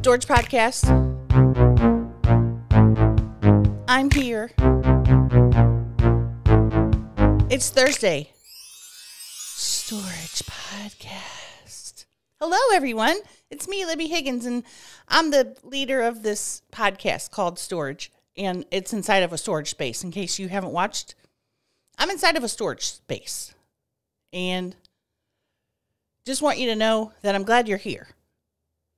Storage Podcast. I'm here. It's Thursday. Storage Podcast. Hello, everyone. It's me, Libbie Higgins, and I'm the leader of this podcast called Storage, and it's inside of a storage space. In case you haven't watched, I'm inside of a storage space, and just want you to know that I'm glad you're here.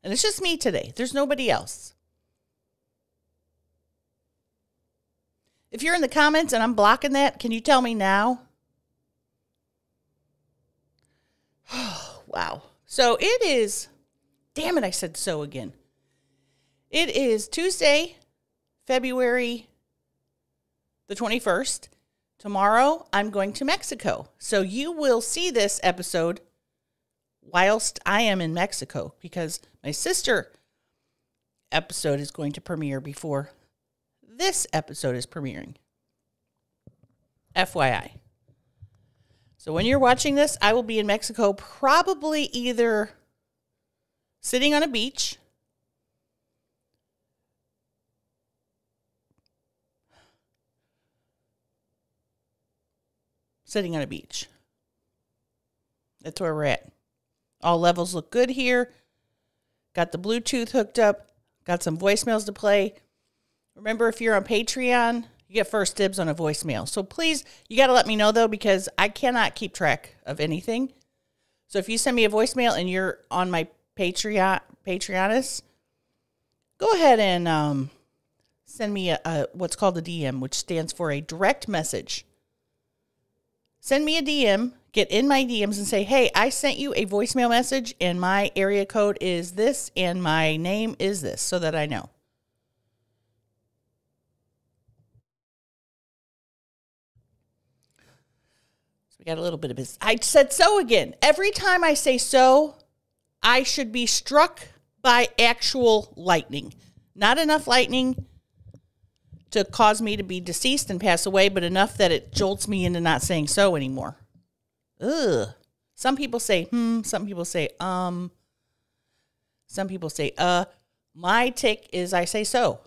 And it's just me today. There's nobody else. If you're in the comments and I'm blocking that, can you tell me now? Oh, wow. So it is, damn it, I said so again. It is Tuesday, February the 21st. Tomorrow, I'm going to Mexico. So you will see this episode whilst I am in Mexico, because my sister episode is going to premiere before this episode is premiering. FYI. So when you're watching this, I will be in Mexico, probably either sitting on a beach, That's where we're at. All levels look good here. Got the Bluetooth hooked up. Got some voicemails to play. Remember, if you're on Patreon, you get first dibs on a voicemail. So please, you got to let me know, though, because I cannot keep track of anything. So if you send me a voicemail and you're on my Patreonist, go ahead and send me a what's called a DM, which stands for a direct message. Send me a DM. Get in my DMs and say, hey, I sent you a voicemail message and my area code is this and my name is this, so that I know. So we got a little bit of this. I said so again. Every time I say so, I should be struck by actual lightning. Not enough lightning to cause me to be deceased and pass away, but enough that it jolts me into not saying so anymore. Ugh. Some people say, some people say, some people say, my tick is I say so.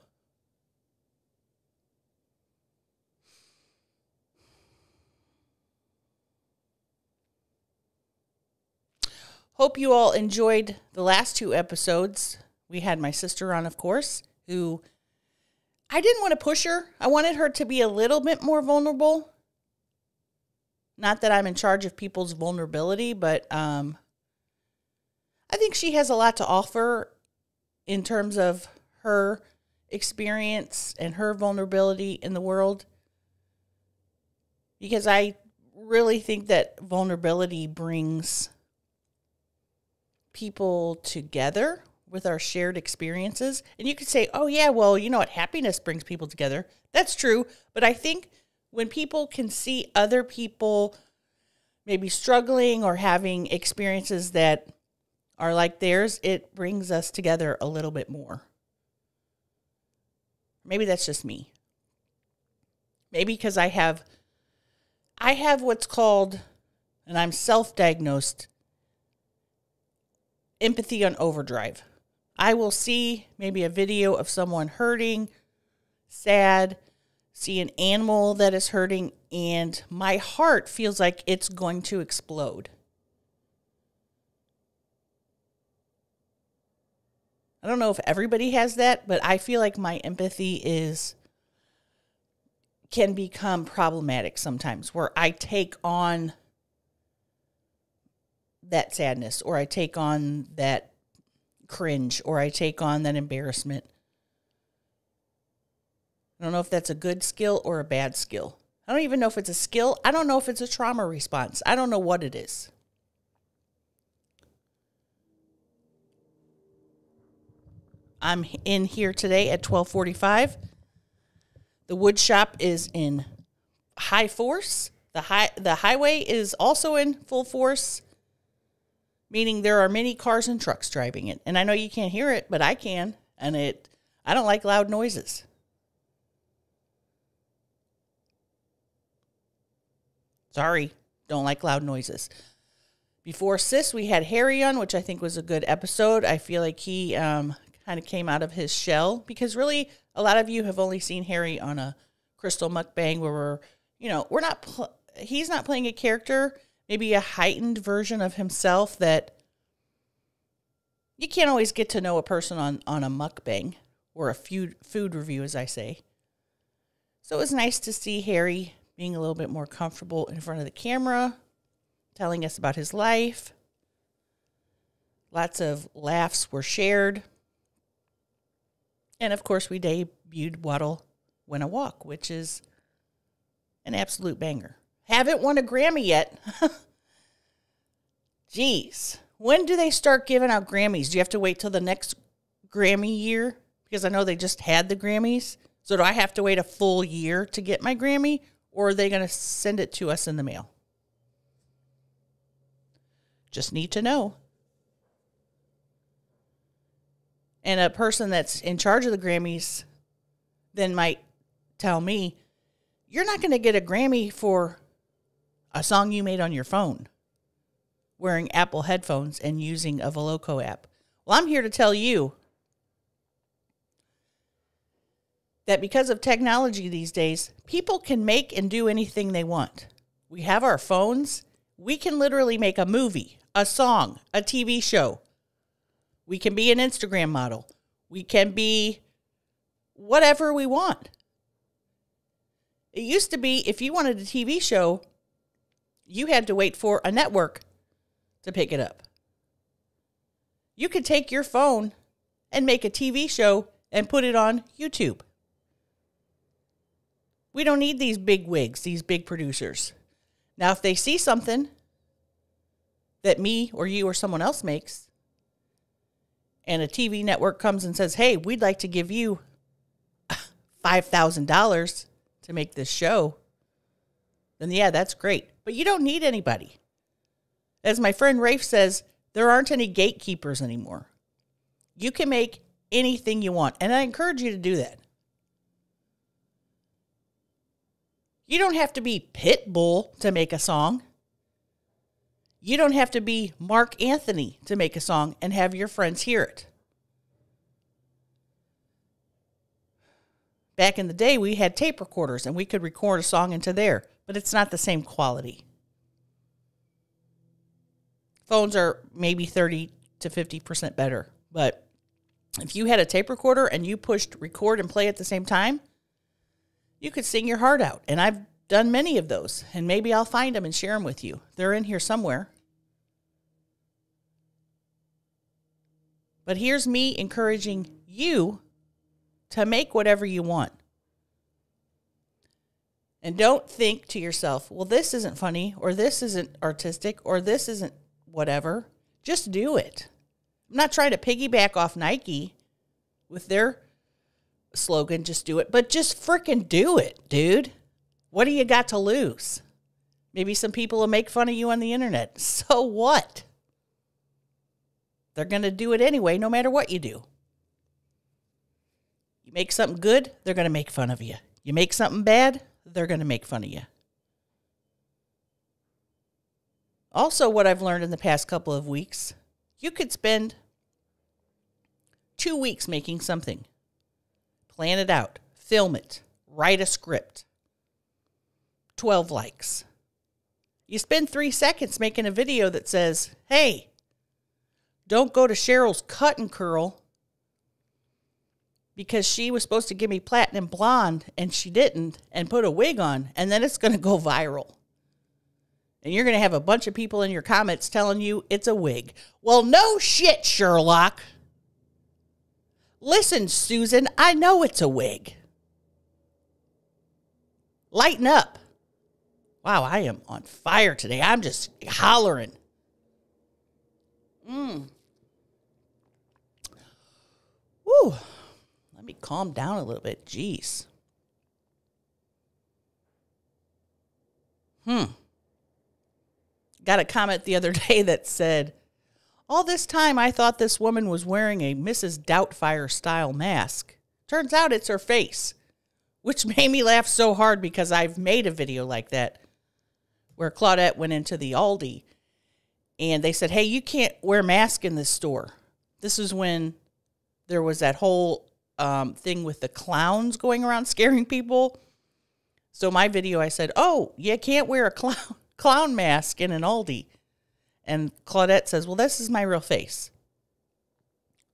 Hope you all enjoyed the last two episodes. We had my sister on, of course, who I didn't want to push her. I wanted her to be a little bit more vulnerable. Not that I'm in charge of people's vulnerability, but I think she has a lot to offer in terms of her experience and her vulnerability in the world. Because I really think that vulnerability brings people together with our shared experiences. And you could say, oh yeah, well, you know what, happiness brings people together. That's true. But I think when people can see other people maybe struggling or having experiences that are like theirs, it brings us together a little bit more. Maybe that's just me. Maybe because I have what's called, and I'm self-diagnosed, empathy on overdrive. I will see maybe a video of someone hurting, sad, see an animal that is hurting, and my heart feels like it's going to explode. I don't know if everybody has that, but I feel like my empathy can become problematic sometimes, where I take on that sadness, or I take on that cringe, or I take on that embarrassment. I don't know if that's a good skill or a bad skill. I don't even know if it's a skill. I don't know if it's a trauma response. I don't know what it is. I'm in here today at 12:45. The wood shop is in high force. The highway is also in full force, meaning there are many cars and trucks driving it. And I know you can't hear it, but I can. And I don't like loud noises. Sorry, don't like loud noises. Before Sis, we had Harry on, which I think was a good episode. I feel like he kind of came out of his shell, because really a lot of you have only seen Harry on a Crystal mukbang where he's not playing a character, maybe a heightened version of himself that you can't always get to know a person on a mukbang or a food review, as I say. So it was nice to see Harry being a little bit more comfortable in front of the camera, telling us about his life. Lots of laughs were shared. And of course, we debuted Waddle Win a Walk, which is an absolute banger. Haven't won a Grammy yet. Jeez. When do they start giving out Grammys? Do you have to wait till the next Grammy year? Because I know they just had the Grammys. So do I have to wait a full year to get my Grammy? Or are they going to send it to us in the mail? Just need to know. And a person that's in charge of the Grammys then might tell me, you're not going to get a Grammy for a song you made on your phone, wearing Apple headphones and using a Veloco app. Well, I'm here to tell you that because of technology these days, people can make and do anything they want. We have our phones. We can literally make a movie, a song, a TV show. We can be an Instagram model. We can be whatever we want. It used to be if you wanted a TV show, you had to wait for a network to pick it up. You could take your phone and make a TV show and put it on YouTube. We don't need these big wigs, these big producers. Now, if they see something that me or you or someone else makes, and a TV network comes and says, hey, we'd like to give you $5,000 to make this show, then yeah, that's great. But you don't need anybody. As my friend Rafe says, there aren't any gatekeepers anymore. You can make anything you want, and I encourage you to do that. You don't have to be Pitbull to make a song. You don't have to be Mark Anthony to make a song and have your friends hear it. Back in the day, we had tape recorders and we could record a song into there, but it's not the same quality. Phones are maybe 30 to 50% better, but if you had a tape recorder and you pushed record and play at the same time, you could sing your heart out. And I've done many of those, and maybe I'll find them and share them with you. They're in here somewhere. But here's me encouraging you to make whatever you want. And don't think to yourself, well, this isn't funny, or this isn't artistic, or this isn't whatever. Just do it. I'm not trying to piggyback off Nike with their slogan, just do it, but just frickin' do it, dude. What do you got to lose? Maybe some people will make fun of you on the internet. So what? They're going to do it anyway, no matter what you do. You make something good, they're going to make fun of you. You make something bad, they're going to make fun of you. Also, what I've learned in the past couple of weeks, you could spend 2 weeks making something. Plan it out. Film it. Write a script. 12 likes. You spend 3 seconds making a video that says, hey, don't go to Cheryl's cut and curl because she was supposed to give me platinum blonde and she didn't and put a wig on, and then it's going to go viral. And you're going to have a bunch of people in your comments telling you it's a wig. Well, no shit, Sherlock. Listen, Susan, I know it's a wig. Lighten up. Wow, I am on fire today. I'm just hollering. Woo. Let me calm down a little bit. Jeez. Got a comment the other day that said, all this time I thought this woman was wearing a Mrs. Doubtfire style mask. Turns out it's her face, which made me laugh so hard because I've made a video like that where Claudette went into the Aldi and they said, hey, you can't wear masks in this store. This is when there was that whole thing with the clowns going around scaring people. So my video, I said, oh, you can't wear a clown mask in an Aldi. And Claudette says, well, this is my real face.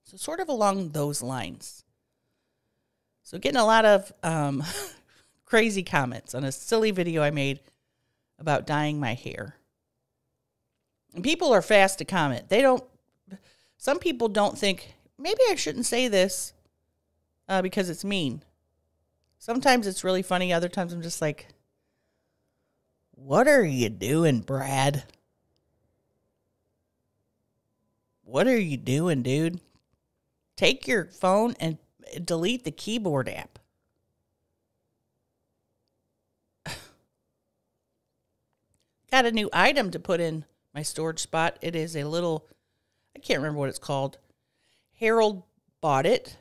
So sort of along those lines. So getting a lot of crazy comments on a silly video I made about dyeing my hair. And people are fast to comment. Some people don't think, maybe I shouldn't say this because it's mean. Sometimes it's really funny. Other times I'm just like, what are you doing, Brad? What are you doing, dude? Take your phone and delete the keyboard app. Got a new item to put in my storage spot. It is a little, I can't remember what it's called. Harold bought it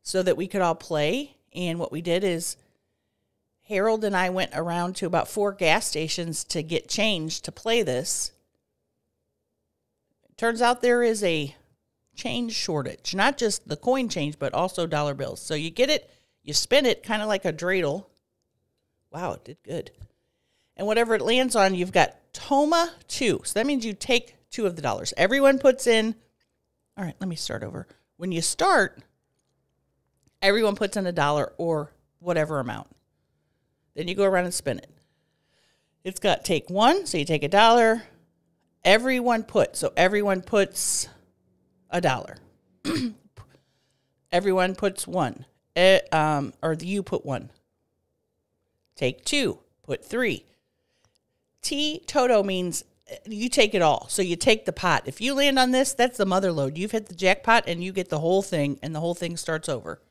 so that we could all play. And what we did is Harold and I went around to about 4 gas stations to get change to play this. Turns out there is a change shortage. Not just the coin change, but also dollar bills. So you get it, you spin it kind of like a dreidel. Wow, it did good. And whatever it lands on, you've got Toma 2. So that means you take 2 of the dollars. Everyone puts in, all right, let me start over. When you start, everyone puts in $1 or whatever amount. Then you go around and spin it. It's got take 1, so you take $1. Everyone puts, so everyone puts $1. Everyone puts 1. Or you put 1. Take 2, put 3. Toto means you take it all. So you take the pot. If you land on this, that's the mother load. You've hit the jackpot and you get the whole thing, and the whole thing starts over.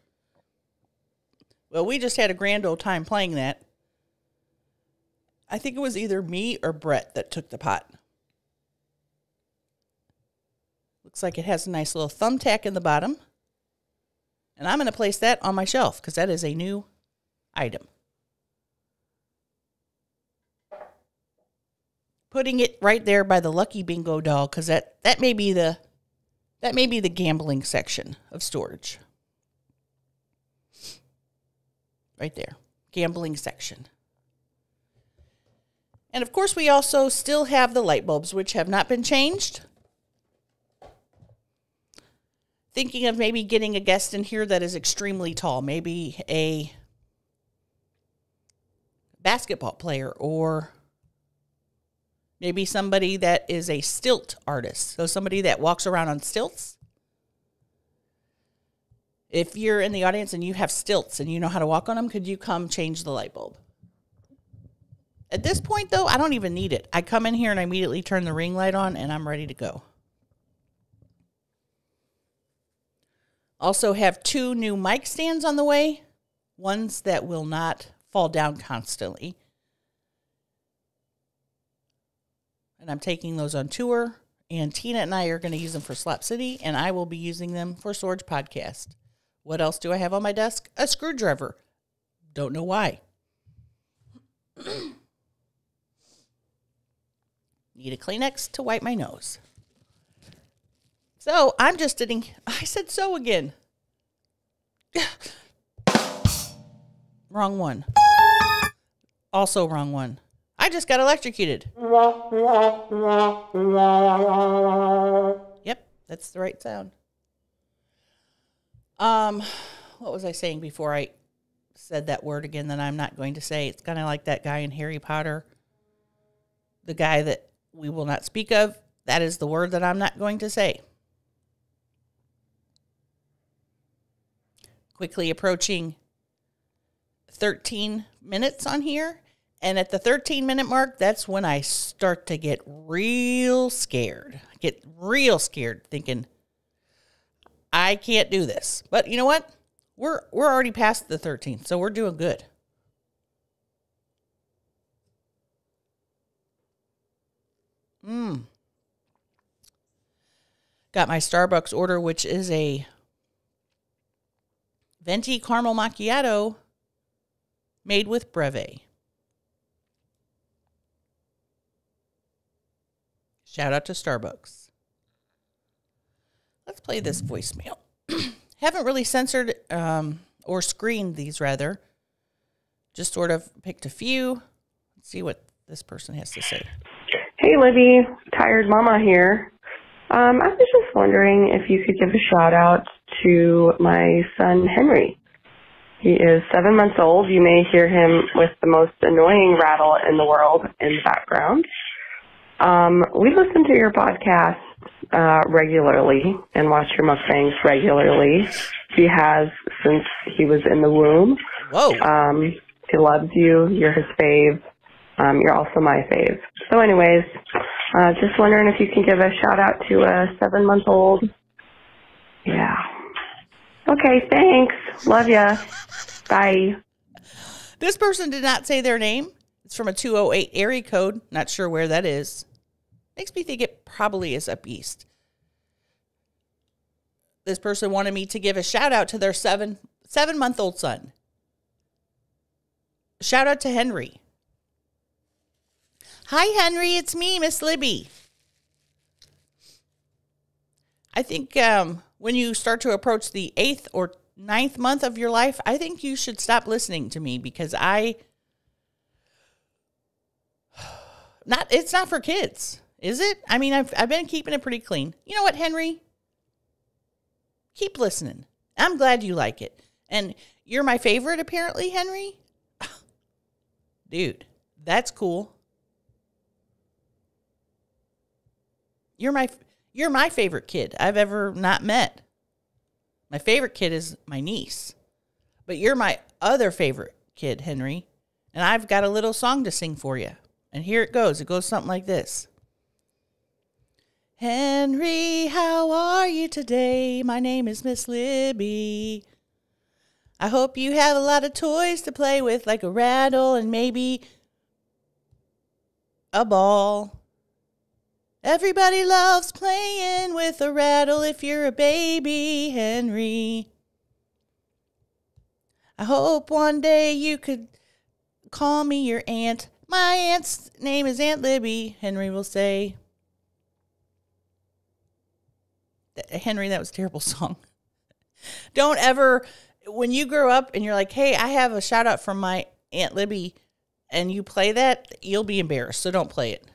Well, we just had a grand old time playing that. I think it was either me or Brett that took the pot. Looks like it has a nice little thumbtack in the bottom. And I'm going to place that on my shelf because that is a new item. Putting it right there by the Lucky Bingo doll because that may be the gambling section of storage. Right there. Gambling section. And of course we also still have the light bulbs, which have not been changed. Thinking of maybe getting a guest in here that is extremely tall. Maybe a basketball player or maybe somebody that is a stilt artist. So somebody that walks around on stilts. If you're in the audience and you have stilts and you know how to walk on them, could you come change the light bulb? At this point, though, I don't even need it. I come in here and I immediately turn the ring light on and I'm ready to go. Also have 2 new mic stands on the way. Ones that will not fall down constantly. And I'm taking those on tour. And Tina and I are going to use them for Slap City. And I will be using them for Storage Podcast. What else do I have on my desk? A screwdriver. Don't know why. Need a Kleenex to wipe my nose. So I'm just sitting. I said so again. Wrong one. Also wrong one. I just got electrocuted. Yep, that's the right sound. What was I saying before I said that word again that I'm not going to say? It's kind of like that guy in Harry Potter. The guy that we will not speak of. That is the word that I'm not going to say. Quickly approaching 13 minutes on here. And at the 13-minute mark, that's when I start to get real scared. Get real scared thinking, I can't do this. But you know what? We're already past the 13th, so we're doing good. Got my Starbucks order, which is a venti caramel macchiato made with Breve. Shout out to Starbucks. let's play this voicemail. Haven't really censored or screened these, rather. Just sort of picked a few. Let's see what this person has to say. Hey, Libby. Tired Mama here. I was just wondering if you could give a shout out to my son, Henry. He is 7 months old. You may hear him with the most annoying rattle in the world in the background. We listen to your podcast regularly and watch your mukbangs regularly. He has since he was in the womb. Whoa. He loves you. You're his fave. You're also my fave. So anyways, just wondering if you can give a shout out to a 7-month-old. Yeah. Okay, thanks. Love ya. Bye. This person did not say their name. It's from a 208 area code. Not sure where that is. Makes me think it probably is up east. This person wanted me to give a shout out to their 7-month-old son. Shout out to Henry. Hi, Henry. It's me, Miss Libbie. I think when you start to approach the 8th or 9th month of your life, I think you should stop listening to me because it's not for kids, is it? I mean, I've been keeping it pretty clean. You know what, Henry? Keep listening. I'm glad you like it. And you're my favorite, apparently, Henry. Dude, that's cool. You're my favorite kid I've ever not met. My favorite kid is my niece. But you're my other favorite kid, Henry. And I've got a little song to sing for you. And here it goes. It goes something like this. Henry, how are you today? My name is Miss Libbie. I hope you have a lot of toys to play with, like a rattle and maybe a ball. Everybody loves playing with a rattle if you're a baby, Henry. I hope one day you could call me your aunt. My aunt's name is Aunt Libbie, Henry will say. Henry, that was a terrible song. Don't ever, when you grow up and you're like, hey, I have a shout out from my Aunt Libbie, and you play that, you'll be embarrassed, so don't play it.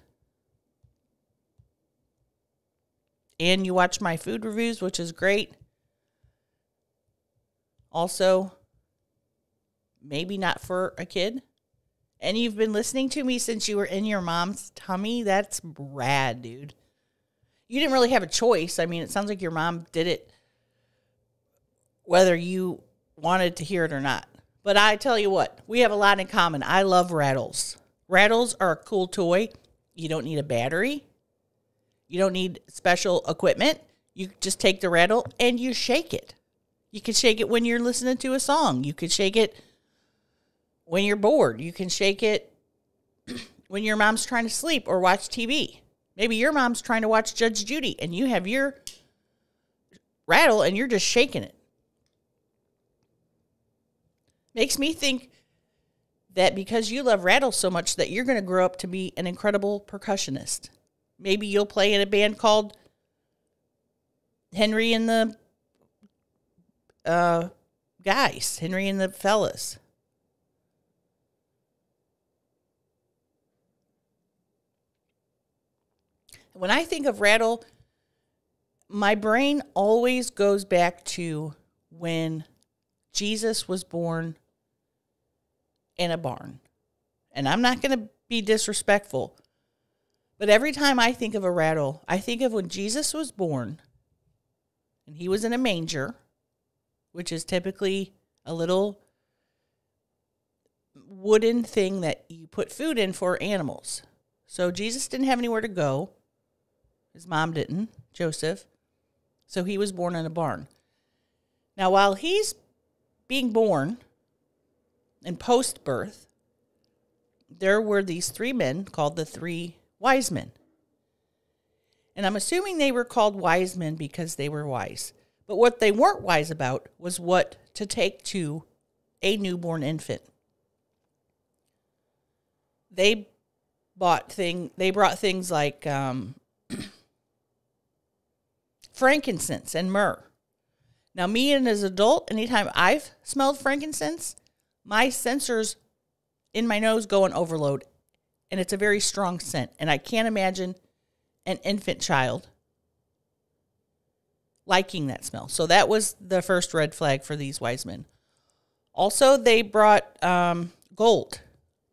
And you watch my food reviews, which is great. Also, maybe not for a kid. And you've been listening to me since you were in your mom's tummy. That's rad, dude. You didn't really have a choice. I mean, it sounds like your mom did it whether you wanted to hear it or not. But I tell you what, we have a lot in common. I love rattles. Rattles are a cool toy. You don't need a battery. You don't need special equipment. You just take the rattle and you shake it. You can shake it when you're listening to a song. You can shake it when you're bored. You can shake it when your mom's trying to sleep or watch TV. Maybe your mom's trying to watch Judge Judy and you have your rattle and you're just shaking it. Makes me think that because you love rattles so much that you're going to grow up to be an incredible percussionist. Maybe you'll play in a band called Henry and the Guys, Henry and the Fellas. When I think of rattle, my brain always goes back to when Jesus was born in a barn. And I'm not going to be disrespectful, but every time I think of a rattle, I think of when Jesus was born and he was in a manger, which is typically a little wooden thing that you put food in for animals. So Jesus didn't have anywhere to go. His mom didn't, Joseph. So he was born in a barn. Now, while he's being born and post-birth, there were these 3 men called the 3 wise men. And I'm assuming they were called wise men because they were wise. But what they weren't wise about was what to take to a newborn infant. They brought things like frankincense and myrrh. Now, me and as an adult, anytime I've smelled frankincense, my sensors in my nose go on overload, and it's a very strong scent. And I can't imagine an infant child liking that smell. So that was the first red flag for these wise men. Also, they brought gold.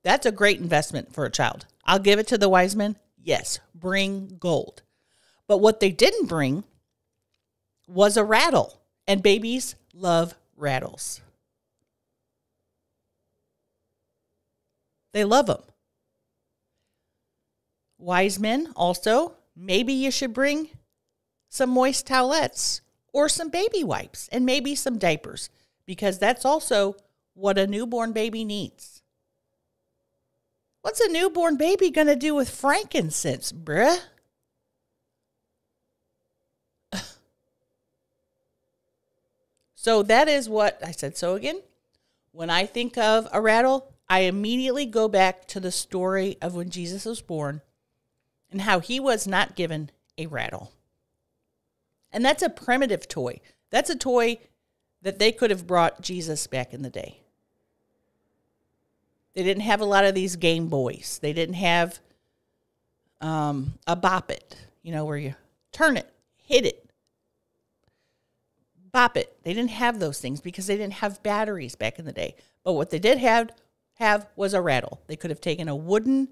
That's a great investment for a child. I'll give it to the wise men. Yes, bring gold. But what they didn't bring was a rattle. And babies love rattles. They love them. Wise men also, maybe you should bring some moist towelettes or some baby wipes and maybe some diapers, because that's also what a newborn baby needs. What's a newborn baby going to do with frankincense, bruh? So that is what I said. So again, when I think of a rattle, I immediately go back to the story of when Jesus was born and how he was not given a rattle. And that's a primitive toy. That's a toy that they could have brought Jesus back in the day. They didn't have a lot of these Game Boys. They didn't have a bop it, where you turn it, hit it, bop it. They didn't have those things because they didn't have batteries back in the day. But what they did have was a rattle. They could have taken a wooden,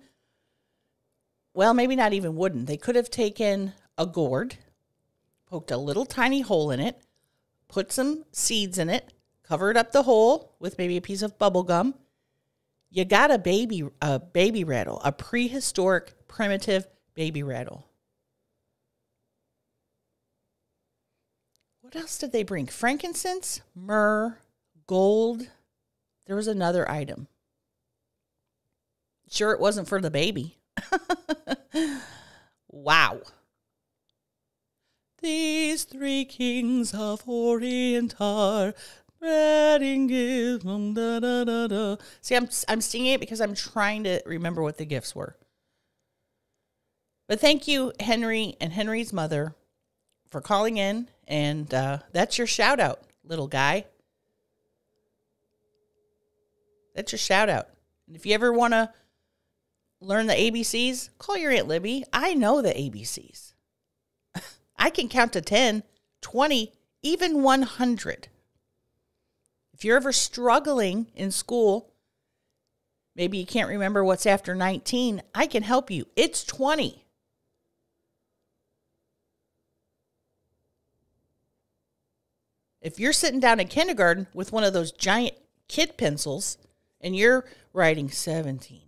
well, maybe not even wooden. They could have taken a gourd, poked a little tiny hole in it, put some seeds in it, covered up the hole with maybe a piece of bubble gum. You got a baby rattle, a prehistoric, primitive baby rattle. What else did they bring? Frankincense, myrrh, gold. There was another item. Sure, it wasn't for the baby. Wow. These three kings of Orient are wedding gifts. Da, da, da, da. See, I'm singing it because I'm trying to remember what the gifts were. But thank you, Henry and Henry's mother, for calling in. And that's your shout out, little guy. That's your shout out. And if you ever want to learn the ABCs, call your Aunt Libbie. I know the ABCs. I can count to 10, 20, even 100. If you're ever struggling in school, maybe you can't remember what's after 19, I can help you. It's 20. If you're sitting down in kindergarten with one of those giant kid pencils and you're writing 17,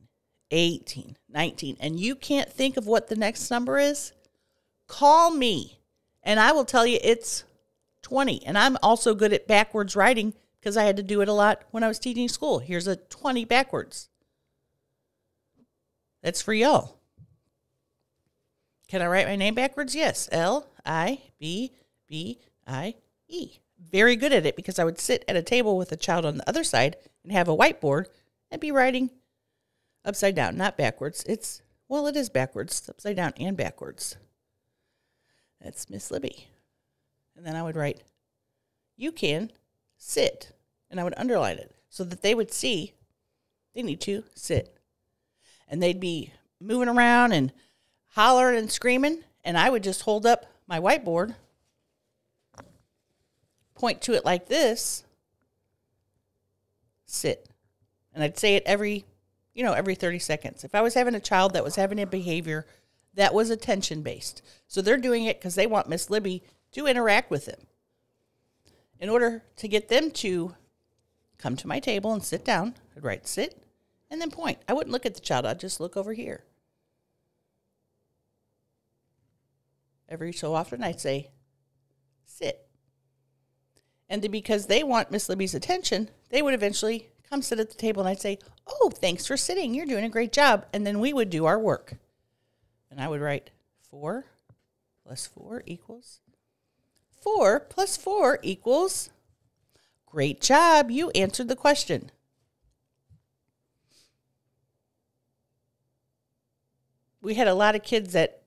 18, 19, and you can't think of what the next number is, call me and I will tell you it's 20. And I'm also good at backwards writing because I had to do it a lot when I was teaching school. Here's a 20 backwards. That's for y'all. Can I write my name backwards? Yes. Libbie. Very good at it because I would sit at a table with a child on the other side and have a whiteboard and be writing upside down, not backwards. It is backwards, it's upside down and backwards. That's Miss Libbie. And then I would write, you can sit. And I would underline it so that they would see they need to sit. And they'd be moving around and hollering and screaming. And I would just hold up my whiteboard, point to it like this, sit. And I'd say it every 30 seconds. If I was having a child that was having a behavior that was attention-based. So they're doing it because they want Miss Libbie to interact with them. In order to get them to come to my table and sit down, I'd write sit and then point. I wouldn't look at the child. I'd just look over here. Every so often I'd say sit. And because they want Miss Libbie's attention, they would eventually come sit at the table and I'd say, oh, thanks for sitting. You're doing a great job. And then we would do our work. And I would write 4 plus 4 equals 4 plus 4 equals, great job. You answered the question. We had a lot of kids that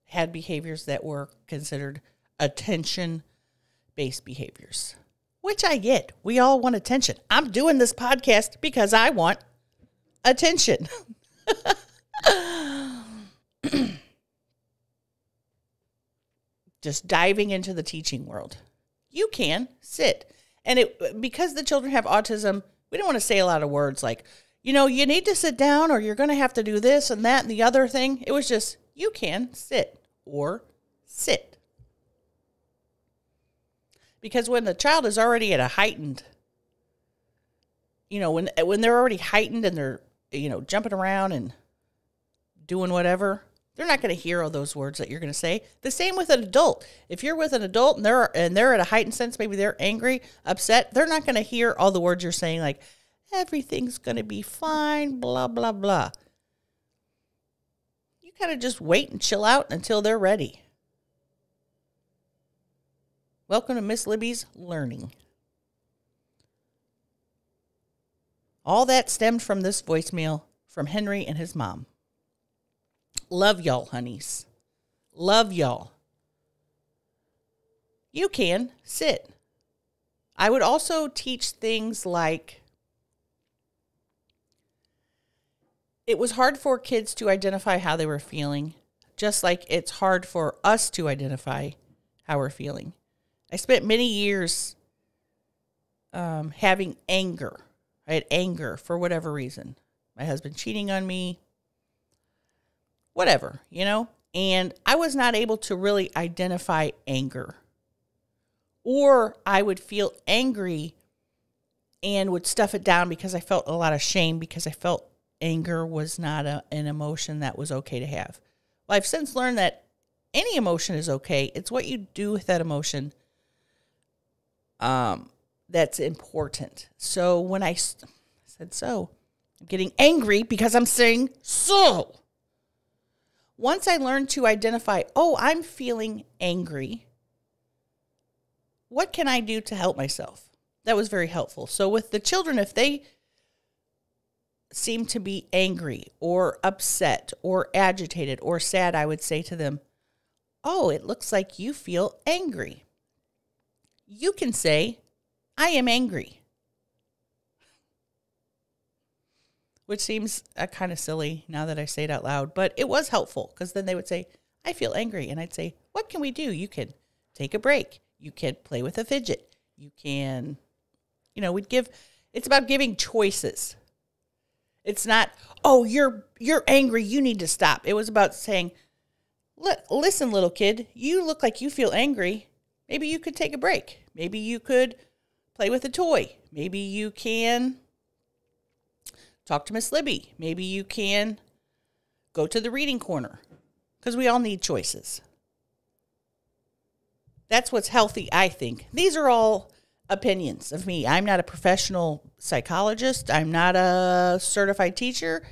had behaviors that were considered attention-based behaviors, which I get. We all want attention. I'm doing this podcast because I want attention. Just diving into the teaching world. You can sit. And because the children have autism, we don't want to say a lot of words like, you need to sit down or you're going to have to do this and that and the other thing. It was just, you can sit or sit. Because when the child is already at a heightened, when they're already heightened and they're, jumping around and doing whatever, they're not going to hear all those words that you're going to say. The same with an adult. If you're with an adult and they're at a heightened sense, maybe they're angry, upset, they're not going to hear all the words you're saying like, everything's going to be fine, blah, blah, blah. You kind of just wait and chill out until they're ready. Welcome to Miss Libbie's Learning. All that stemmed from this voicemail from Henry and his mom. Love y'all, honeys. Love y'all. You can sit. I would also teach things like it was hard for kids to identify how they were feeling, just like it's hard for us to identify how we're feeling. I spent many years having anger. I had anger for whatever reason. My husband cheating on me, whatever, and I was not able to really identify anger. Or I would feel angry and would stuff it down because I felt a lot of shame because I felt anger was not an emotion that was okay to have. Well, I've since learned that any emotion is okay. It's what you do with that emotion that's important. So when I said so, I'm getting angry because I'm saying so. Once I learned to identify, I'm feeling angry, what can I do to help myself? That was very helpful. So with the children, if they seem to be angry or upset or agitated or sad, I would say to them, it looks like you feel angry. You can say, I am angry. Which seems kind of silly now that I say it out loud, but it was helpful because then they would say, I feel angry. And I'd say, what can we do? You can take a break. You can play with a fidget. You can, it's about giving choices. It's not, you're angry. You need to stop. It was about saying, listen, little kid, you look like you feel angry. Maybe you could take a break. Maybe you could play with a toy. Maybe you can talk to Miss Libbie. Maybe you can go to the reading corner because we all need choices. That's what's healthy, I think. These are all opinions of me. I'm not a professional psychologist. I'm not a certified teacher.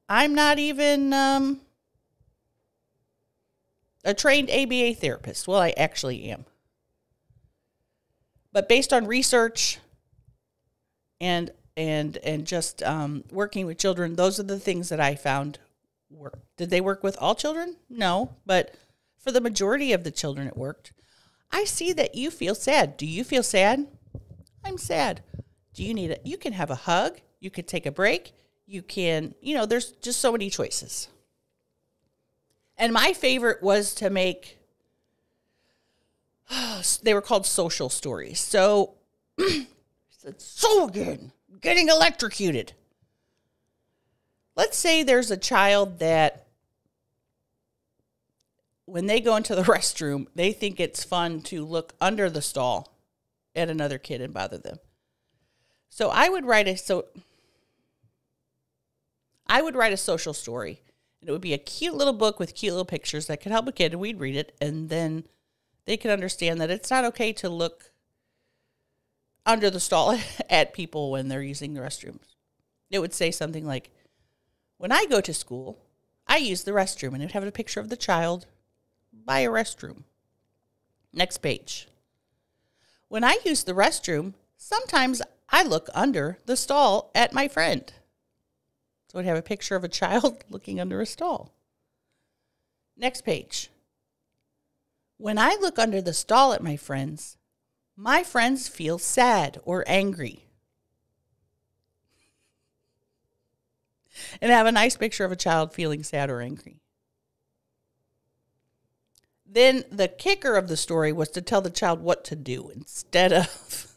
I'm not even a trained ABA therapist. Well, I actually am. But based on research and just working with children, those are the things that I found work. Did they work with all children? No, but for the majority of the children, it worked. I see that you feel sad. Do you feel sad? I'm sad. Do you need it? You can have a hug. You can take a break. You can, there's just so many choices. And my favorite was to make, they were called social stories. So, again, getting electrocuted. Let's say there's a child that when they go into the restroom, they think it's fun to look under the stall at another kid and bother them. So I would write a social story. And it would be a cute little book with cute little pictures that could help a kid, and we'd read it, and then they could understand that it's not okay to look under the stall at people when they're using the restrooms. It would say something like, when I go to school, I use the restroom, and it would have a picture of the child by a restroom. Next page. When I use the restroom, sometimes I look under the stall at my friend. So I'd have a picture of a child looking under a stall. Next page. When I look under the stall at my friends feel sad or angry. And have a nice picture of a child feeling sad or angry. Then the kicker of the story was to tell the child what to do instead of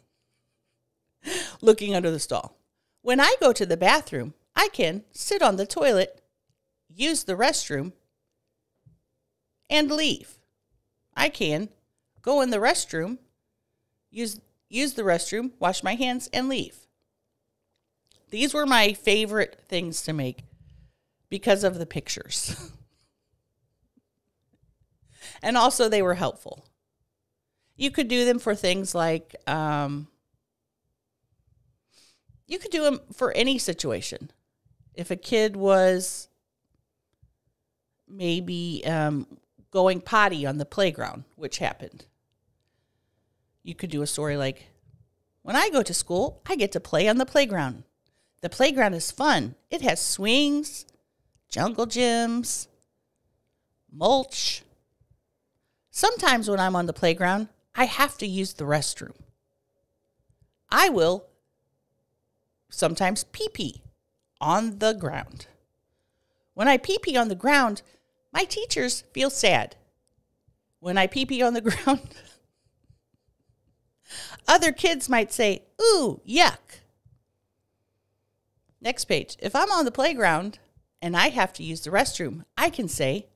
looking under the stall. When I go to the bathroom, I can sit on the toilet, use the restroom, and leave. I can go in the restroom, use the restroom, wash my hands, and leave. These were my favorite things to make because of the pictures. And also they were helpful. You could do them for things like, you could do them for any situation. If a kid was maybe going potty on the playground, which happened, you could do a story like, when I go to school, I get to play on the playground. The playground is fun. It has swings, jungle gyms, mulch. Sometimes when I'm on the playground, I have to use the restroom. I will sometimes pee-pee on the ground. When I pee-pee on the ground, my teachers feel sad. When I pee-pee on the ground, other kids might say, ooh, yuck. Next page. If I'm on the playground and I have to use the restroom, I can say,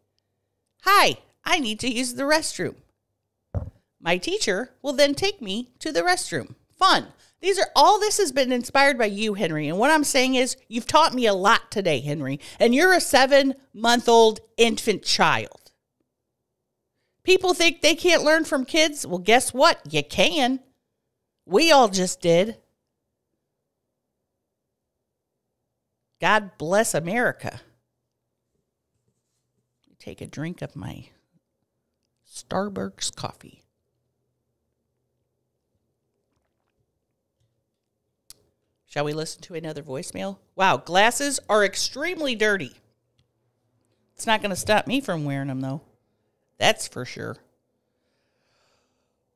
hi, I need to use the restroom. My teacher will then take me to the restroom. Fun. This has been inspired by you, Henry. And what I'm saying is, you've taught me a lot today, Henry. And you're a 7-month-old infant child. People think they can't learn from kids. Well, guess what? You can. We all just did. God bless America. Take a drink of my Starbucks coffee. Shall we listen to another voicemail? Wow, glasses are extremely dirty. It's not going to stop me from wearing them, though. That's for sure.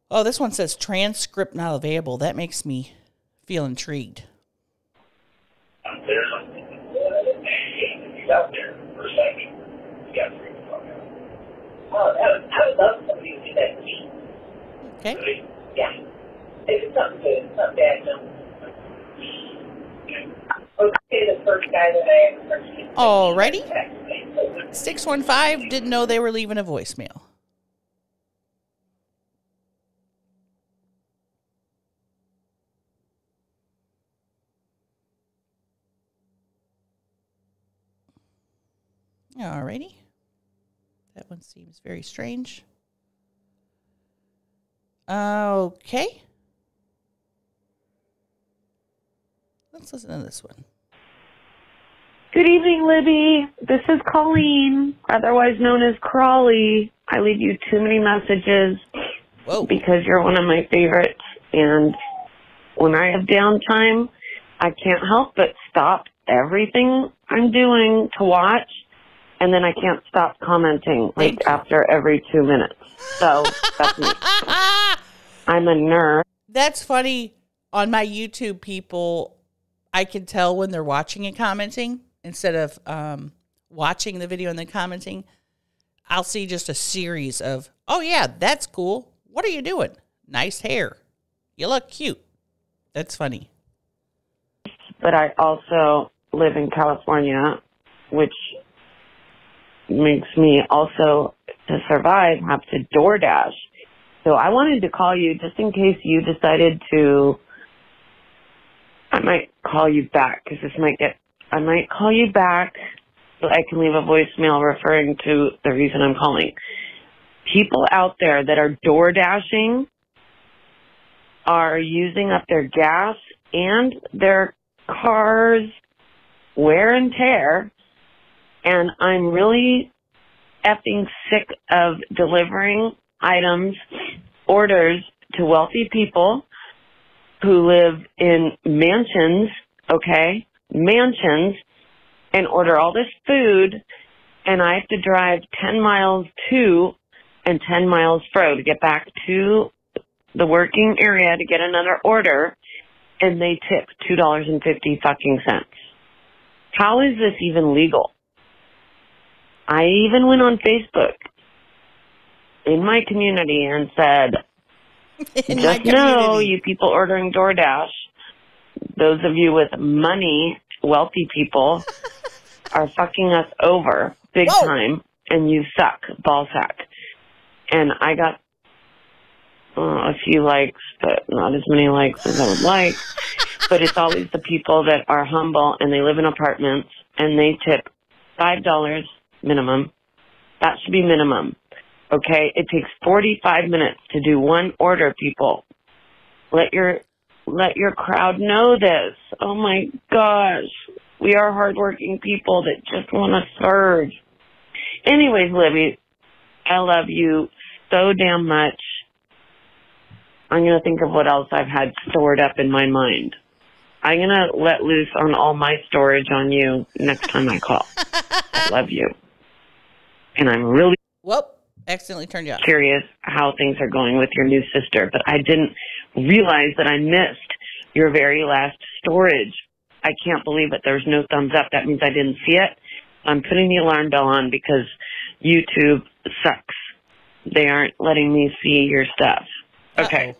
Oh, this one says transcript not available. That makes me feel intrigued. Out there for a second. You got to talk about. Oh, I would love somebody to do that to me. Okay. Really? Yeah. If it's something good, it's not bad, no. Okay, the first guy that I ever heard. Alrighty. 615 didn't know they were leaving a voicemail. Alrighty. That one seems very strange. Okay. Let's listen to this one. Good evening, Libby. This is Colleen, otherwise known as Crawley. I leave you too many messages because you're one of my favorites. And when I have downtime, I can't help but stop everything I'm doing to watch. And then I can't stop commenting after every 2 minutes. So that's me. I'm a nerd. That's funny. On my YouTube, people, I can tell when they're watching and commenting instead of watching the video and then commenting. I'll see just a series of, oh, yeah, that's cool. What are you doing? Nice hair. You look cute. That's funny. But I also live in California, which makes me also, to survive, have to DoorDash. So I wanted to call you just in case you decided to. I might call you back because I might call you back so I can leave a voicemail referring to the reason I'm calling. People out there that are DoorDashing are using up their gas and their cars' wear and tear. And I'm really effing sick of delivering orders to wealthy people who live in mansions, and order all this food, and I have to drive 10 miles to and 10 miles fro to get back to the working area to get another order, and they tip $2.50 fucking cents. How is this even legal? I even went on Facebook in my community and said, just know, you people ordering DoorDash, those of you with money, wealthy people, are fucking us over big time, and you suck, ball sack. And I got a few likes, but not as many likes as I would like. But it's always the people that are humble and they live in apartments and they tip $5 minimum. That should be minimum. Okay? It takes 45 minutes to do one order, people. Let your crowd know this. Oh my gosh. We are hardworking people that just want to serve. Anyways, Libbie, I love you so damn much. I'm going to think of what else I've had stored up in my mind. I'm going to let loose on all my storage on you next time I call. I love you. And I'm really accidentally turned you off. Curious how things are going with your new sister, but I didn't realize that I missed your very last storage. I can't believe it. There's no thumbs up. That means I didn't see it. I'm putting the alarm bell on because YouTube sucks. They aren't letting me see your stuff. Okay.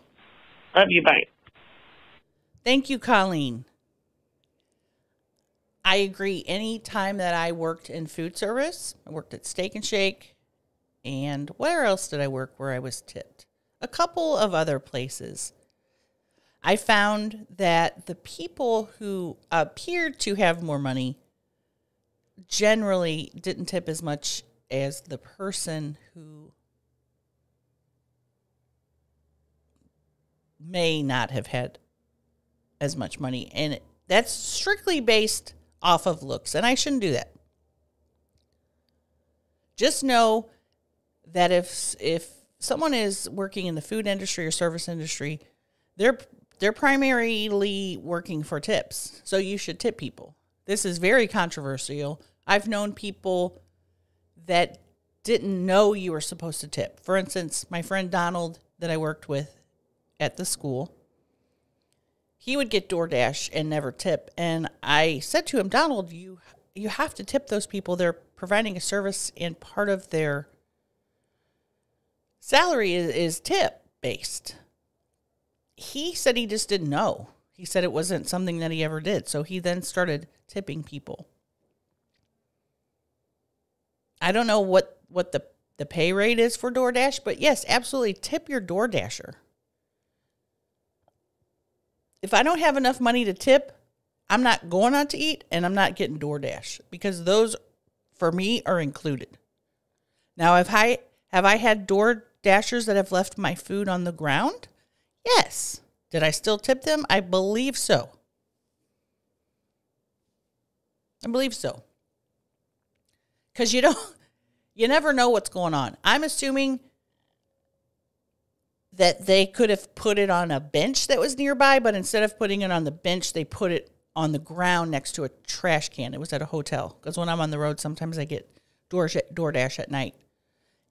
Love you. Bye. Thank you, Colleen. I agree. Any time that I worked in food service, I worked at Steak and Shake, and where else did I work where I was tipped? A couple of other places. I found that the people who appeared to have more money generally didn't tip as much as the person who may not have had as much money. And that's strictly based off of looks. And I shouldn't do that. Just know that if someone is working in the food industry or service industry, they're primarily working for tips. So you should tip people. This is very controversial. I've known people that didn't know you were supposed to tip. For instance, my friend Donald that I worked with at the school, he would get DoorDash and never tip. And I said to him, Donald, you have to tip those people. They're providing a service, and part of their salary is tip based. He said he just didn't know. He said it wasn't something that he ever did. So he then started tipping people. I don't know what the pay rate is for DoorDash, but yes, absolutely tip your DoorDasher. If I don't have enough money to tip, I'm not going out to eat and I'm not getting DoorDash because those, for me, are included. Now, have I had DoorDashers that have left my food on the ground? Yes. Did I still tip them? I believe so. Because you never know what's going on. I'm assuming that they could have put it on a bench that was nearby, but instead of putting it on the bench, they put it on the ground next to a trash can. It was at a hotel. Because when I'm on the road, sometimes I get DoorDash at night.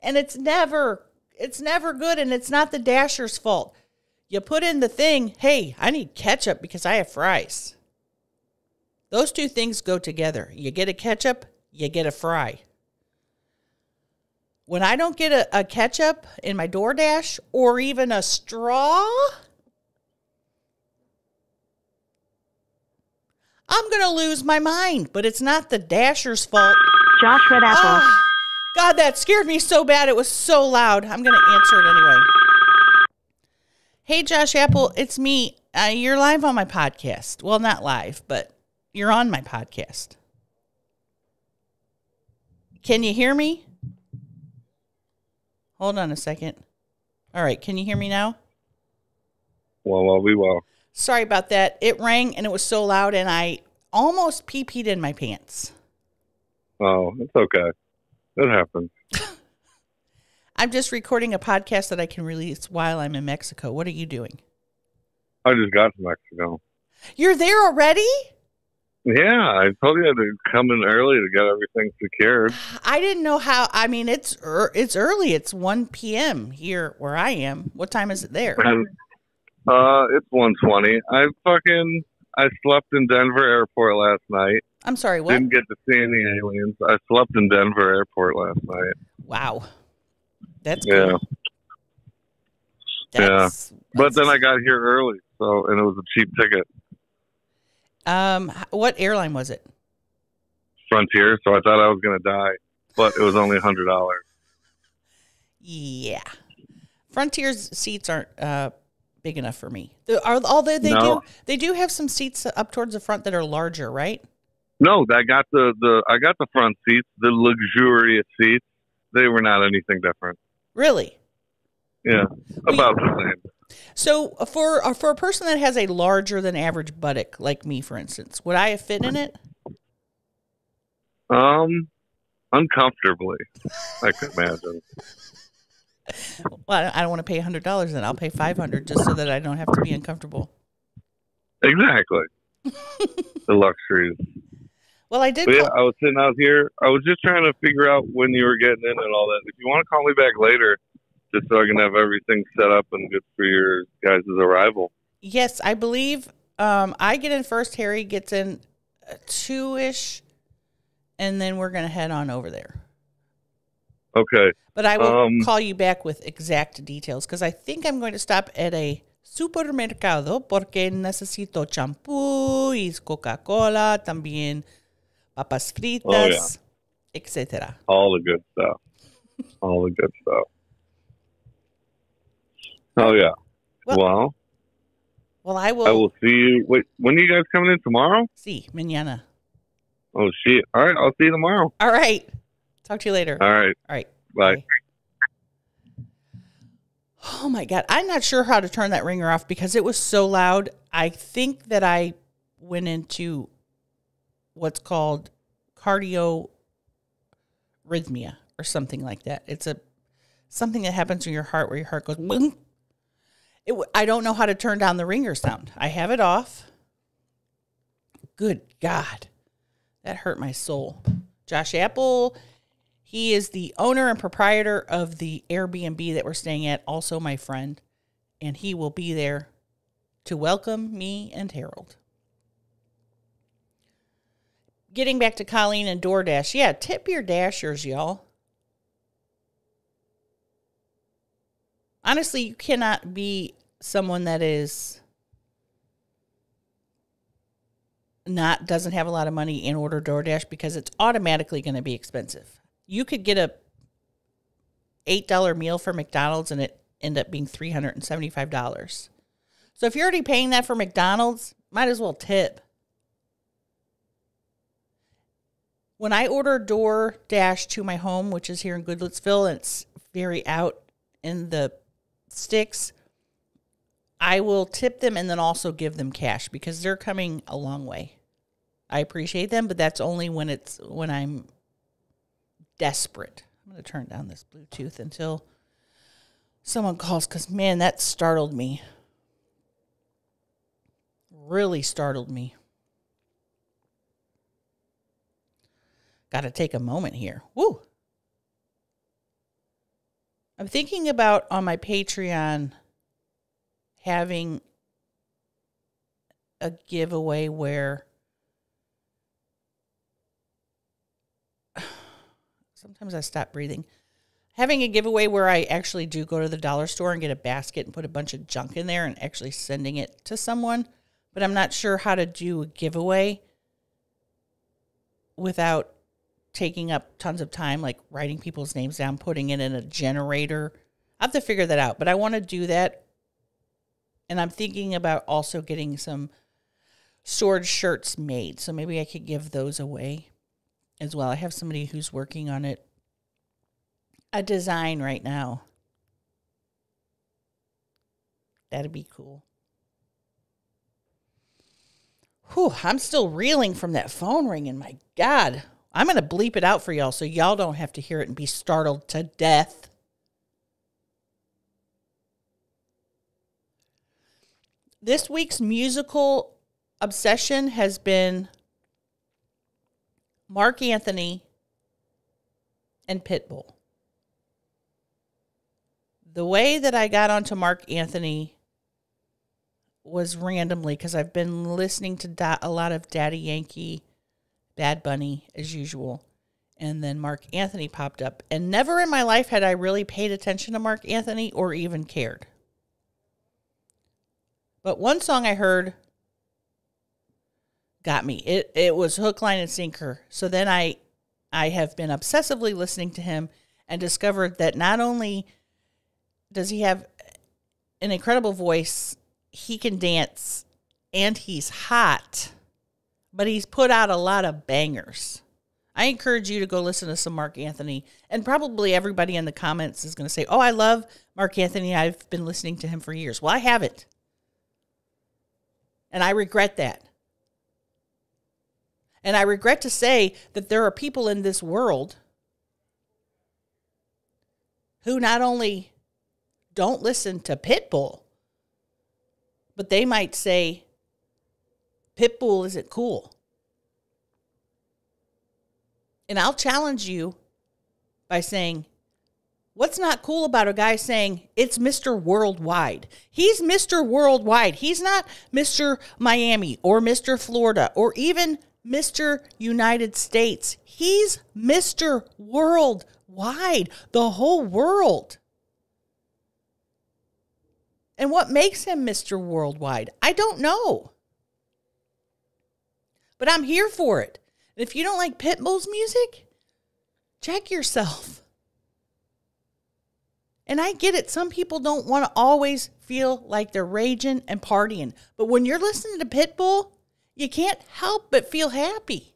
And it's never good, and it's not the Dasher's fault. You put in the thing, hey, I need ketchup because I have fries. Those two things go together. You get a ketchup, you get a fry. When I don't get a ketchup in my DoorDash or even a straw, I'm going to lose my mind. But it's not the Dasher's fault. Josh Red Apple. Oh, God, that scared me so bad. It was so loud. I'm going to answer it anyway. Hey, Josh Apple, it's me. You're live on my podcast. Well, not live, but you're on my podcast. Can you hear me? Hold on a second. All right, can you hear me now? Well. Sorry about that. It rang, and it was so loud, and I almost pee-peed in my pants. Oh, it's okay. It happens. I'm just recording a podcast that I can release while I'm in Mexico. What are you doing? I just got to Mexico. You're there already? Yeah, I told you to come in early to get everything secured. I didn't know how. I mean, it's early. It's 1 p.m. here where I am. What time is it there? And it's 1:20. I slept in Denver Airport last night. I'm sorry, what? Didn't get to see any aliens. I slept in Denver Airport last night. Wow. That's Yeah. cool. But then I got here early, and it was a cheap ticket. What airline was it? Frontier, so I thought I was going to die, but it was only $100. Yeah. Frontier's seats aren't big enough for me. They do have some seats up towards the front that are larger, right? No, I got the front seats, the luxurious seats. They were not anything different. Really? Yeah, about the same. So for a person that has a larger than average buttock, like me, for instance, would I have fit in it? Uncomfortably, I could imagine. Well, I don't want to pay $100. Then I'll pay $500 just so that I don't have to be uncomfortable. Exactly. The luxuries. Well, I did. But yeah, I was sitting out here. I was just trying to figure out when you were getting in and all that. If you want to call me back later, just so I can have everything set up and good for your guys' arrival. Yes, I believe I get in first. Harry gets in 2-ish, and then we're going to head on over there. Okay. But I will call you back with exact details because I think I'm going to stop at a supermercado porque necesito champú y Coca-Cola, también papas fritas, etc. All the good stuff. All the good stuff. Oh, yeah. Well, I will. I will see you. Wait, when are you guys coming in tomorrow? Sí, mañana. Oh, shit. All right. I'll see you tomorrow. All right. Talk to you later. All right. All right. Bye. Oh, my God. I'm not sure how to turn that ringer off because it was so loud. I think that I went into what's called cardiorhythmia or something like that. It's something that happens in your heart where your heart goes boom. I don't know how to turn down the ringer sound. I have it off. Good God. That hurt my soul. Josh Apple, he is the owner and proprietor of the Airbnb that we're staying at, also my friend, and he will be there to welcome me and Harold. Getting back to Colleen and DoorDash. Yeah, tip your Dashers, y'all. Honestly, you cannot be someone that doesn't have a lot of money and order DoorDash because it's automatically going to be expensive. You could get a $8 meal for McDonald's and it end up being $375. So if you're already paying that for McDonald's, might as well tip. When I order DoorDash to my home, which is here in Goodlettsville, and it's very out in the sticks, I will tip them and then also give them cash because they're coming a long way. I appreciate them, but that's only when I'm desperate. I'm going to turn down this Bluetooth until someone calls because, man, that startled me. Really startled me. Got to take a moment here. Woo! I'm thinking about on my Patreon having a giveaway where sometimes I stop breathing. Having a giveaway where I actually do go to the dollar store and get a basket and put a bunch of junk in there and actually sending it to someone. But I'm not sure how to do a giveaway without taking up tons of time, like writing people's names down, putting it in a generator. I have to figure that out, but I want to do that. And I'm thinking about also getting some storage shirts made. So maybe I could give those away as well. I have somebody who's working on it, a design right now. That'd be cool. Whew, I'm still reeling from that phone ringing. My God. I'm going to bleep it out for y'all so y'all don't have to hear it and be startled to death. This week's musical obsession has been Mark Anthony and Pitbull. The way that I got onto Mark Anthony was randomly because I've been listening to a lot of Daddy Yankee, Bad Bunny as usual. And then Mark Anthony popped up. And never in my life had I really paid attention to Mark Anthony or even cared. But one song I heard got me. It was hook, line, and sinker. So then I have been obsessively listening to him and discovered that not only does he have an incredible voice, he can dance, and he's hot, but he's put out a lot of bangers. I encourage you to go listen to some Mark Anthony, and probably everybody in the comments is going to say, oh, I love Mark Anthony. I've been listening to him for years. Well, I haven't, and I regret that. And I regret to say that there are people in this world who not only don't listen to Pitbull, but they might say, Pitbull isn't cool. And I'll challenge you by saying, what's not cool about a guy saying it's Mr. Worldwide? He's Mr. Worldwide. He's not Mr. Miami or Mr. Florida or even Mr. United States. He's Mr. Worldwide, the whole world. And what makes him Mr. Worldwide? I don't know. But I'm here for it. And if you don't like Pitbull's music, check yourself. And I get it. Some people don't want to always feel like they're raging and partying. But when you're listening to Pitbull, you can't help but feel happy.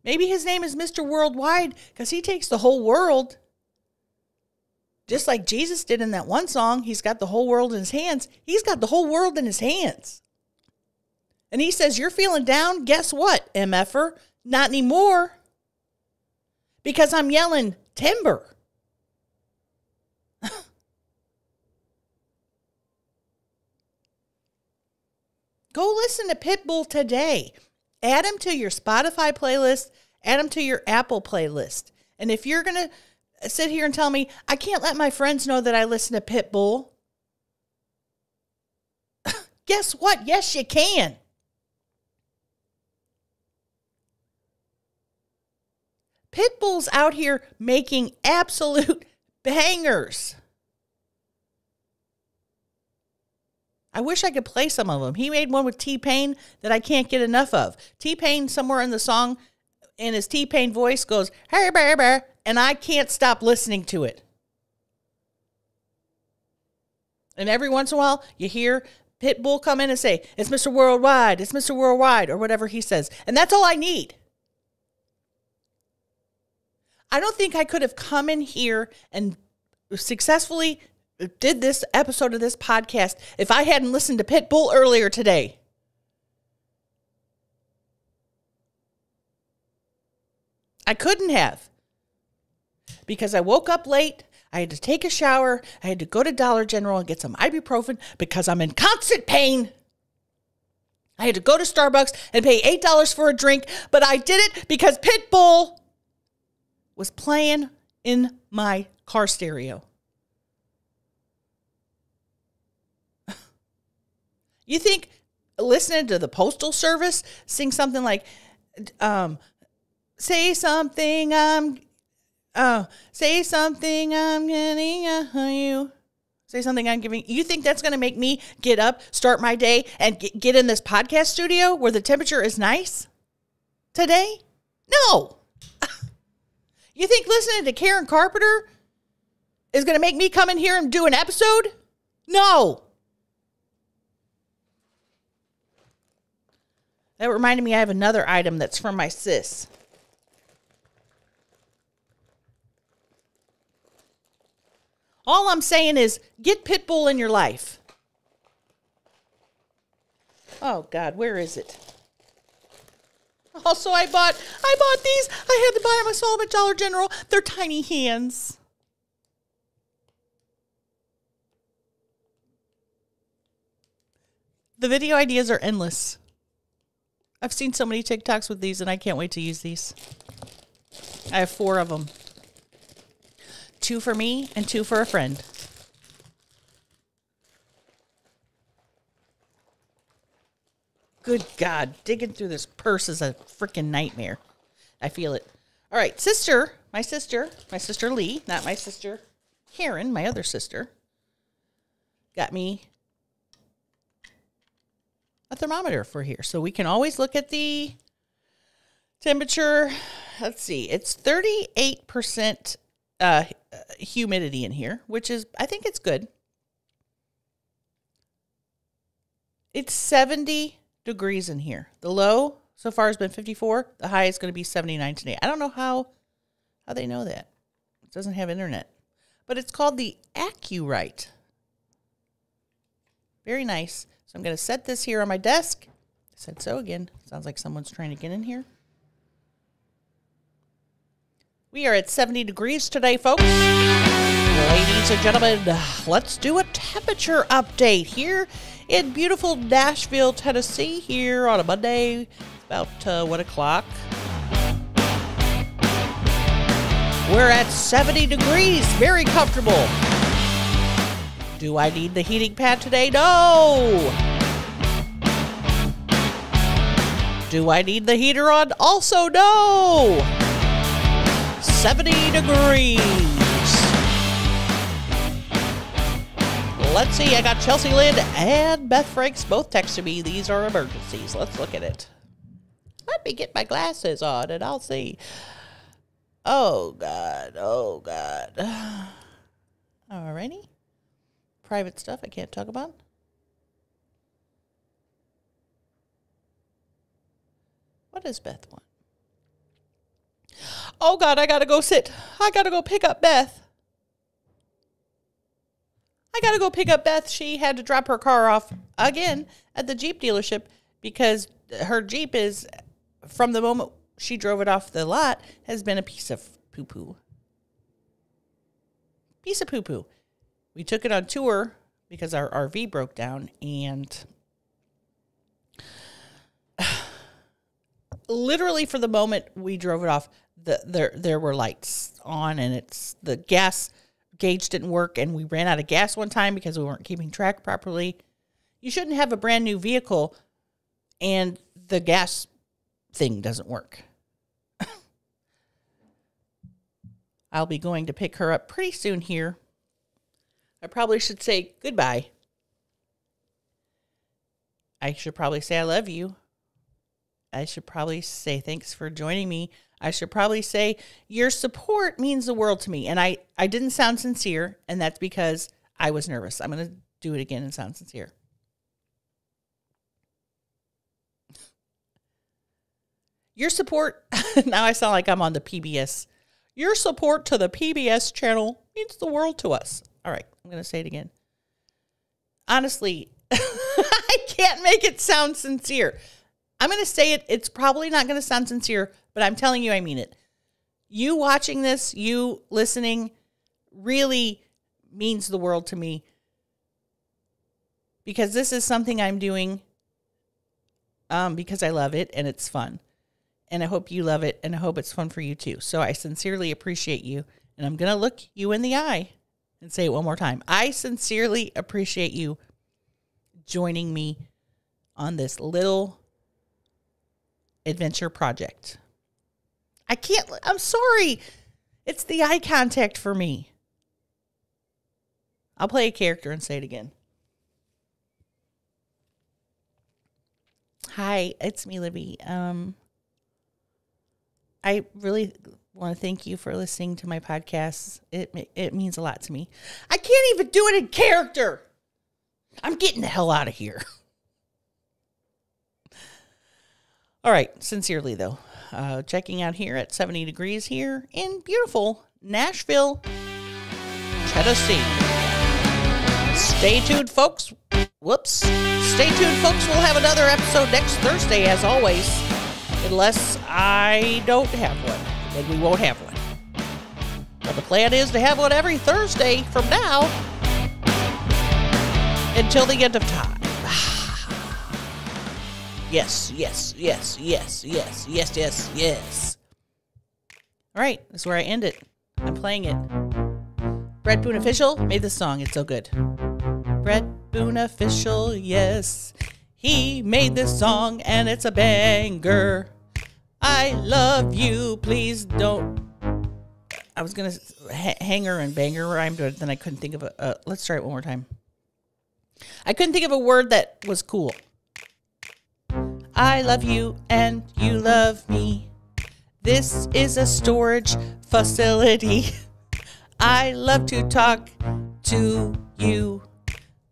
Maybe his name is Mr. Worldwide because he takes the whole world. Just like Jesus did in that one song, he's got the whole world in his hands. He's got the whole world in his hands. And he says, you're feeling down? Guess what, MFer? Not anymore. Because I'm yelling timber. Go listen to Pitbull today. Add him to your Spotify playlist. Add him to your Apple playlist. And if you're going to sit here and tell me, I can't let my friends know that I listen to Pitbull. Guess what? Yes, you can. Pitbull's out here making absolute bangers. I wish I could play some of them. He made one with T-Pain that I can't get enough of. T-Pain, somewhere in the song, in his T-Pain voice goes, hey, baby, and I can't stop listening to it. And every once in a while, you hear Pitbull come in and say, it's Mr. Worldwide, it's Mr. Worldwide, or whatever he says. And that's all I need. I don't think I could have come in here and successfully did this episode of this podcast if I hadn't listened to Pitbull earlier today. I couldn't have. Because I woke up late, I had to take a shower, I had to go to Dollar General and get some ibuprofen because I'm in constant pain. I had to go to Starbucks and pay $8 for a drink, but I did it because Pitbull was playing in my car stereo. You think listening to the Postal Service sing something like, say something I'm getting you. Say something I'm giving. You think that's going to make me get up, start my day, and get in this podcast studio where the temperature is nice today? No. You think listening to Karen Carpenter is going to make me come in here and do an episode? No. That reminded me I have another item that's from my sis. All I'm saying is get Pitbull in your life. Oh, God, where is it? Also, I bought these. I had to buy them. I saw them at Dollar General. They're tiny hands. The video ideas are endless. I've seen so many TikToks with these, and I can't wait to use these. I have 4 of them. 2 for me and 2 for a friend. Good God, digging through this purse is a freaking nightmare. I feel it. All right, my sister Lee, not my sister Karen, my other sister, got me a thermometer for here. So we can always look at the temperature. Let's see, it's 38% humidity in here, which is, I think it's good. It's 70 degrees in here. The low so far has been 54. The high is going to be 79 today. I don't know how they know that. It doesn't have internet. But it's called the AccuRite. Very nice. So I'm going to set this here on my desk. I said so again. Sounds like someone's trying to get in here. We are at 70 degrees today, folks. Ladies and gentlemen, let's do a temperature update here in beautiful Nashville, Tennessee, here on a Monday, about 1 o'clock. We're at 70 degrees, very comfortable. Do I need the heating pad today? No. Do I need the heater on? Also, no. 70 degrees. Let's see, I got Chelsea Lynn and Beth Franks both texting me. These are emergencies. Let's look at it. Let me get my glasses on and I'll see. Oh, God. Oh, God. Alrighty. Private stuff I can't talk about. What does Beth want? Oh, God, I got to go sit. I got to go pick up Beth. She had to drop her car off again at the Jeep dealership because her Jeep is, from the moment she drove it off the lot, has been a piece of poo-poo. We took it on tour because our RV broke down, and literally for the moment we drove it off, there were lights on, and the gas gauge didn't work, and we ran out of gas one time because we weren't keeping track properly. You shouldn't have a brand new vehicle and the gas thing doesn't work. I'll be going to pick her up pretty soon here. I probably should say goodbye. I should probably say I love you. I should probably say thanks for joining me. I should probably say your support means the world to me. And I didn't sound sincere, and that's because I was nervous. I'm going to do it again and sound sincere. Your support, now I sound like I'm on the PBS. Your support to the PBS channel means the world to us. All right, I'm going to say it again. Honestly, I can't make it sound sincere. I'm going to say it. It's probably not going to sound sincere, but I'm telling you, I mean it. You watching this, you listening, really means the world to me. Because this is something I'm doing because I love it and it's fun. And I hope you love it, and I hope it's fun for you too. So I sincerely appreciate you. And I'm going to look you in the eye and say it one more time. I sincerely appreciate you joining me on this little adventure project. I'm sorry. It's the eye contact for me. I'll play a character and say it again. Hi, it's me, Libbie. I really want to thank you for listening to my podcast. It means a lot to me. I can't even do it in character. I'm getting the hell out of here. All right, sincerely though, checking out here at 70 degrees here in beautiful Nashville, Tennessee. Stay tuned, folks. Stay tuned, folks. We'll have another episode next Thursday, as always. Unless I don't have one, then we won't have one. But the plan is to have one every Thursday from now until the end of time. Yes, yes, yes, yes, yes, yes, yes, yes. All right, that's where I end it. I'm playing it. Brett Boone Official made this song. It's so good. Brett Boone Official, yes. He made this song and it's a banger. I love you, please don't. I was going to hanger and banger rhyme, but then I couldn't think of a. Let's try it one more time. I couldn't think of a word that was cool. I love you and you love me. This is a storage facility. I love to talk to you.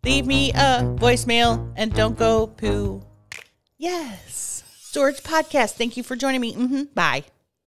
Leave me a voicemail and don't go poo. Yes. Storage Podcast. Thank you for joining me. Bye.